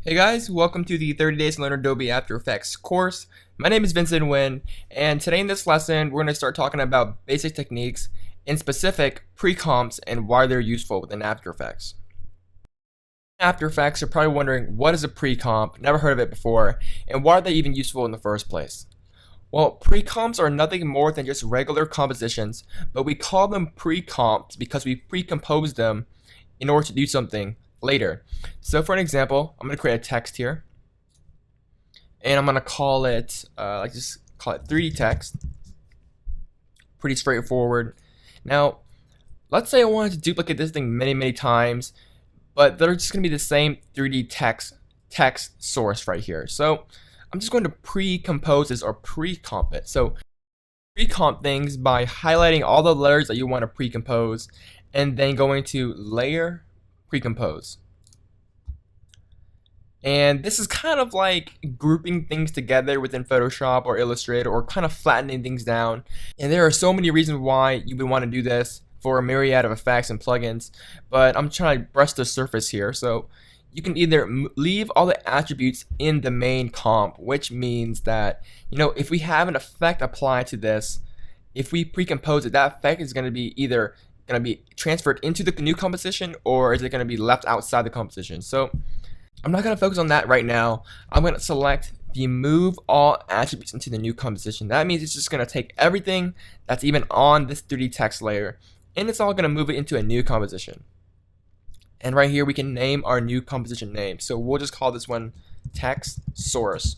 Hey guys, welcome to the 30 Days to Learn Adobe After Effects course. My name is Vincent Nguyen, and today in this lesson, we're going to start talking about basic techniques, in specific, pre-comps and why they're useful within After Effects. After Effects, you're probably wondering, what is a pre-comp? Never heard of it before, and why are they even useful in the first place? Well, pre-comps are nothing more than just regular compositions, but we call them pre-comps because we pre-compose them in order to do something later. So for an example, I'm going to create a text here, and I'm going to call it, just call it 3D text. Pretty straightforward. Now, let's say I wanted to duplicate this thing many times, but they're just going to be the same 3D text source right here. So I'm just going to pre-compose this or pre-comp it. So pre-comp things by highlighting all the layers that you want to pre-compose, and then going to layer, pre-compose. And this is kind of like grouping things together within Photoshop or Illustrator, or kind of flattening things down. And there are so many reasons why you would want to do this for a myriad of effects and plugins, but I'm trying to brush the surface here. So you can either leave all the attributes in the main comp, which means that, if we have an effect applied to this, if we pre-compose it, that effect is going to be either going to be transferred into the new composition, or is it going to be left outside the composition? So I'm not going to focus on that right now. I'm going to select the move all attributes into the new composition. That means it's just going to take everything that's even on this 3D text layer, and it's all going to move it into a new composition. And right here we can name our new composition name. So we'll just call this one text source.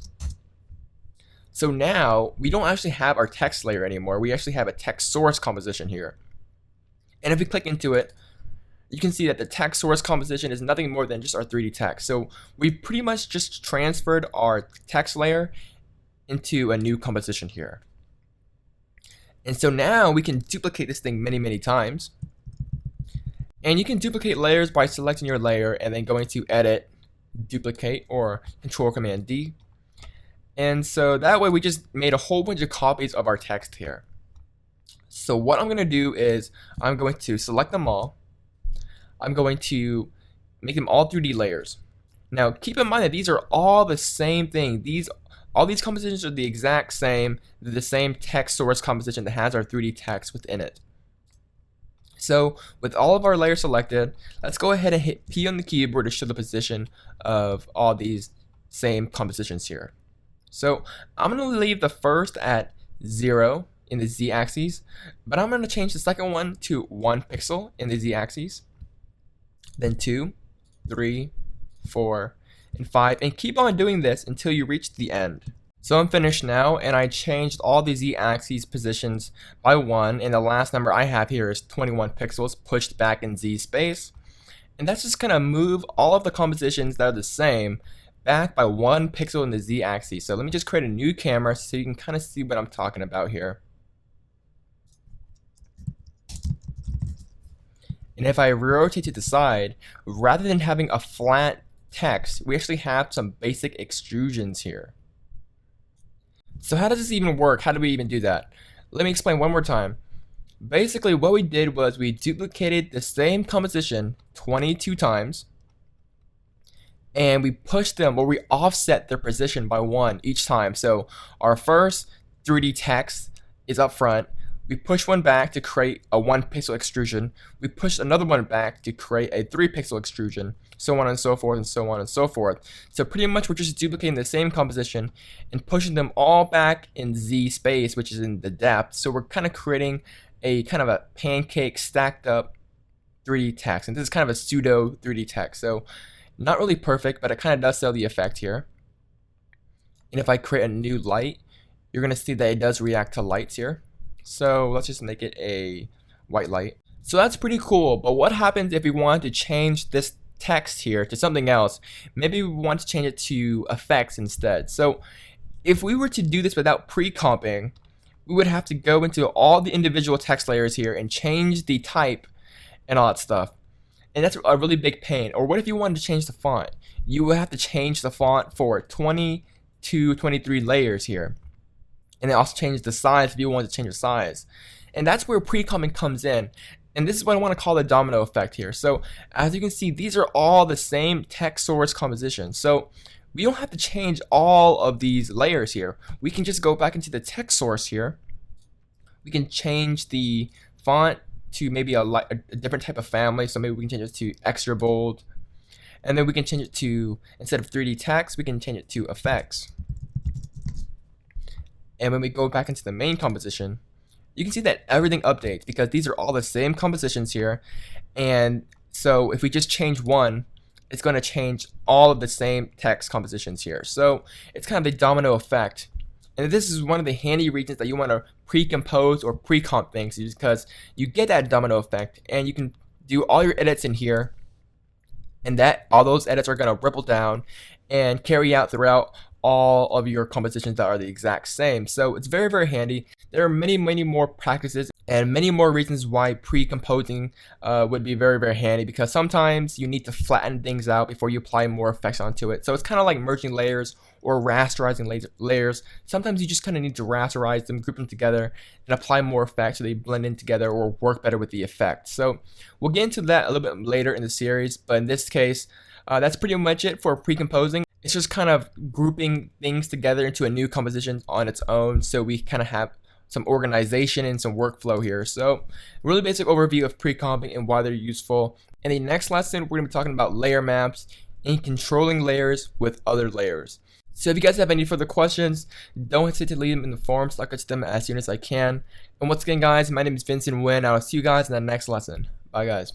So now we don't actually have our text layer anymore. We actually have a text source composition here. And if we click into it, you can see that the text source composition is nothing more than just our 3D text. So we pretty much just transferred our text layer into a new composition here. And so now we can duplicate this thing many times. And you can duplicate layers by selecting your layer and then going to Edit, Duplicate, or Control-Command-D. And so that way we just made a whole bunch of copies of our text here. So what I'm going to do is I'm going to select them all. I'm going to make them all 3D layers. Now keep in mind that these are all the same thing. All these compositions are the exact same. They're the same text source composition that has our 3D text within it. So with all of our layers selected, let's go ahead and hit P on the keyboard to show the position of all these same compositions here. So I'm going to leave the first at 0 in the z-axis, but I'm going to change the second one to 1 pixel in the z-axis, then 2, 3, 4, and 5, and keep on doing this until you reach the end. So I'm finished now, and I changed all the z-axis positions by 1, and the last number I have here is 21 pixels pushed back in z space. And that's just going to move all of the compositions that are the same back by 1 pixel in the z-axis. So let me just create a new camera so you can kind of see what I'm talking about here. And if I rotate to the side, rather than having a flat text, we actually have some basic extrusions here. So how does this even work? How do we even do that? Let me explain one more time. Basically what we did was we duplicated the same composition 22 times, and we pushed them, or we offset their position by 1 each time. So our first 3D text is up front. We push one back to create a 1 pixel extrusion. We push another one back to create a 3 pixel extrusion, so on and so forth and so on and so forth. So pretty much we're just duplicating the same composition and pushing them all back in Z space, which is in the depth. So we're kind of creating a kind of a pancake stacked up 3D text. And this is kind of a pseudo 3D text. So not really perfect, but it kind of does sell the effect here. And if I create a new light, you're going to see that it does react to lights here. So let's just make it a white light. So that's pretty cool, but what happens if we want to change this text here to something else? Maybe we want to change it to effects instead. So if we were to do this without pre-comping, we would have to go into all the individual text layers here and change the type and all that stuff. And that's a really big pain. Or what if you wanted to change the font? You would have to change the font for 22, 23 layers here. And then also change the size if you want to change the size. And that's where pre-comping comes in. And this is what I want to call the domino effect here. So as you can see, these are all the same text source composition. So we don't have to change all of these layers here. We can just go back into the text source here. We can change the font to maybe a different type of family. So maybe we can change it to extra bold. And then we can change it to, instead of 3D text, we can change it to effects. And when we go back into the main composition, you can see that everything updates because these are all the same compositions here. And so if we just change one, it's going to change all of the same text compositions here. So it's kind of the domino effect. And this is one of the handy regions that you want to pre-compose or pre-comp things, because you get that domino effect and you can do all your edits in here, and that all those edits are going to ripple down and carry out throughout all of your compositions that are the exact same. So it's very, very handy. There are many, many more practices and many more reasons why pre-composing would be very, very handy, because sometimes you need to flatten things out before you apply more effects onto it. So it's kind of like merging layers or rasterizing layers. Sometimes you just kind of need to rasterize them, group them together, and apply more effects so they blend in together or work better with the effect. So we'll get into that a little bit later in the series, but in this case, that's pretty much it for pre-composing. It's just kind of grouping things together into a new composition on its own, so we kind of have some organization and some workflow here. So really basic overview of pre-comping and why they're useful. In the next lesson, we're going to be talking about layer maps and controlling layers with other layers. So if you guys have any further questions, don't hesitate to leave them in the forums so I'll get to them as soon as I can. And once again, guys, my name is Vincent Nguyen. I'll see you guys in the next lesson. Bye, guys.